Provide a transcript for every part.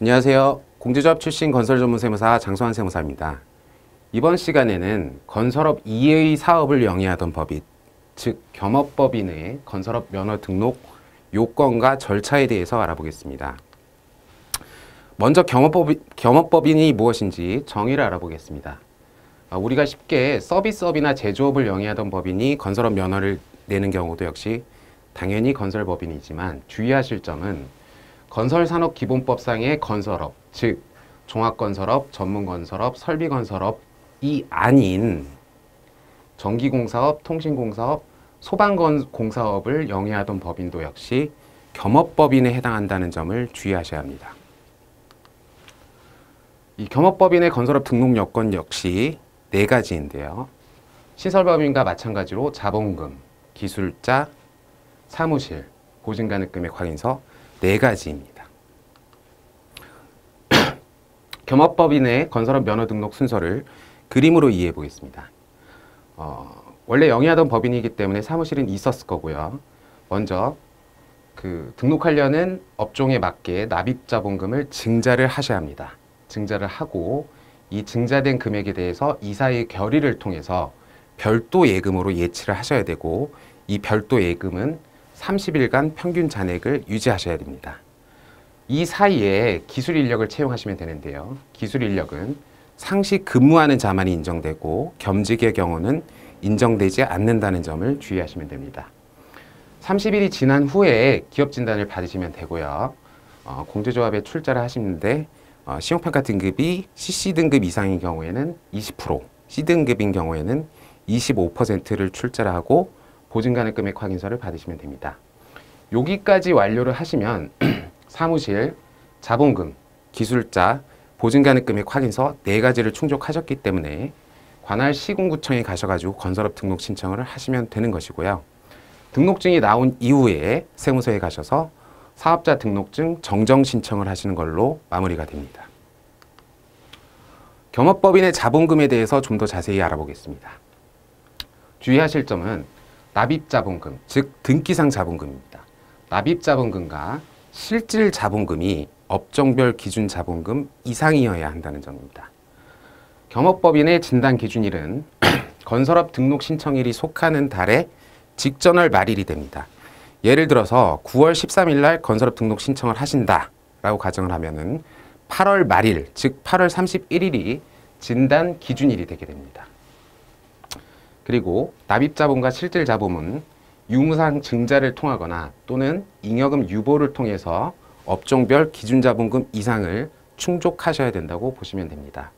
안녕하세요. 공제조합 출신 건설전문세무사 장소환 세무사입니다. 이번 시간에는 건설업 이외의 사업을 영위하던 법인, 즉 겸업법인의 건설업 면허 등록 요건과 절차에 대해서 알아보겠습니다. 먼저 겸업법인이 무엇인지 정의를 알아보겠습니다. 우리가 쉽게 서비스업이나 제조업을 영위하던 법인이 건설업 면허를 내는 경우도 역시 당연히 건설법인이지만 주의하실 점은 건설산업기본법상의 건설업, 즉 종합건설업, 전문건설업, 설비건설업이 아닌 전기공사업, 통신공사업, 소방공사업을 영위하던 법인도 역시 겸업법인에 해당한다는 점을 주의하셔야 합니다. 이 겸업법인의 건설업 등록 요건 역시 4가지인데요. 시설법인과 마찬가지로 자본금, 기술자, 사무실, 보증가능금액 확인서 4가지입니다. 겸업법인의 건설업 면허 등록 순서를 그림으로 이해해 보겠습니다. 원래 영위하던 법인이기 때문에 사무실은 있었을 거고요. 먼저 등록하려는 업종에 맞게 납입자본금을 증자를 하셔야 합니다. 증자를 하고 이 증자된 금액에 대해서 이사의 결의를 통해서 별도 예금으로 예치를 하셔야 되고, 이 별도 예금은 30일간 평균 잔액을 유지하셔야 됩니다. 이 사이에 기술 인력을 채용하시면 되는데요. 기술 인력은 상시 근무하는 자만이 인정되고 겸직의 경우는 인정되지 않는다는 점을 주의하시면 됩니다. 30일이 지난 후에 기업 진단을 받으시면 되고요. 공제조합에 출자를 하시는데 신용평가 등급이 CC등급 이상인 경우에는 20%, C등급인 경우에는 25%를 출자를 하고 보증가능금액 확인서를 받으시면 됩니다. 여기까지 완료를 하시면 사무실, 자본금, 기술자, 보증가능금액 확인서 4가지를 충족하셨기 때문에 관할 시군구청에 가셔가지고 건설업 등록 신청을 하시면 되는 것이고요. 등록증이 나온 이후에 세무서에 가셔서 사업자 등록증 정정 신청을 하시는 걸로 마무리가 됩니다. 겸업법인의 자본금에 대해서 좀 더 자세히 알아보겠습니다. 주의하실 점은 납입자본금, 즉 등기상 자본금입니다. 납입자본금과 실질자본금이 업종별 기준 자본금 이상이어야 한다는 점입니다. 겸업법인의 진단기준일은 건설업 등록 신청일이 속하는 달의 직전월 말일이 됩니다. 예를 들어서 9월 13일 날 건설업 등록 신청을 하신다라고 가정을 하면은 8월 말일, 즉 8월 31일이 진단 기준일이 되게 됩니다. 그리고 납입자본과 실질자본은 유무상 증자를 통하거나 또는 잉여금 유보를 통해서 업종별 기준자본금 이상을 충족하셔야 된다고 보시면 됩니다.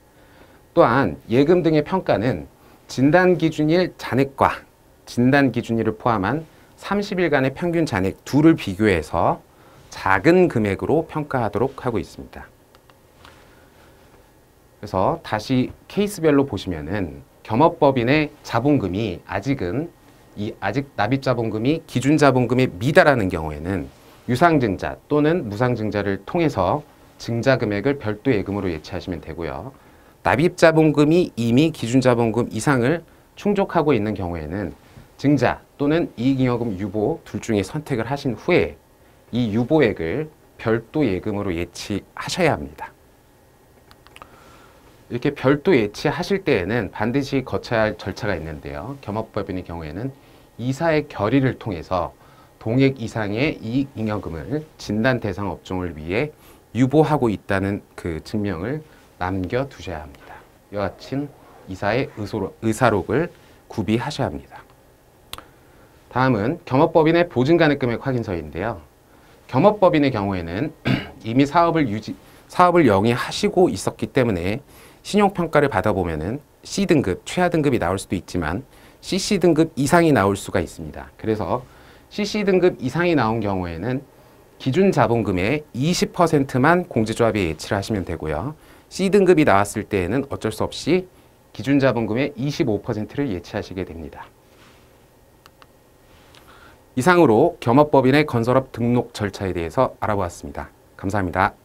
또한 예금 등의 평가는 진단기준일 잔액과 진단기준일을 포함한 30일간의 평균 잔액 둘을 비교해서 작은 금액으로 평가하도록 하고 있습니다. 그래서 다시 케이스별로 보시면은 겸업법인의 자본금이 아직 납입자본금이 기준자본금에 미달하는 경우에는 유상증자 또는 무상증자를 통해서 증자금액을 별도 예금으로 예치하시면 되고요. 납입자본금이 이미 기준자본금 이상을 충족하고 있는 경우에는 증자 또는 이익잉여금 유보 둘 중에 선택을 하신 후에 이 유보액을 별도 예금으로 예치하셔야 합니다. 이렇게 별도 예치하실 때에는 반드시 거쳐야 할 절차가 있는데요. 겸업법인의 경우에는 이사의 결의를 통해서 동액 이상의 이익잉여금을 진단 대상 업종을 위해 유보하고 있다는 그 증명을 남겨두셔야 합니다. 이와 같이 이사의 의사록을 구비하셔야 합니다. 다음은 겸업법인의 보증가능금액 확인서인데요. 겸업법인의 경우에는 이미 사업을 영위하시고 있었기 때문에 신용평가를 받아보면은 C등급, 최하등급이 나올 수도 있지만 CC등급 이상이 나올 수가 있습니다. 그래서 CC등급 이상이 나온 경우에는 기준 자본금의 20%만 공제조합에 예치를 하시면 되고요. C등급이 나왔을 때에는 어쩔 수 없이 기준 자본금의 25%를 예치하시게 됩니다. 이상으로 겸업법인의 건설업 등록 절차에 대해서 알아보았습니다. 감사합니다.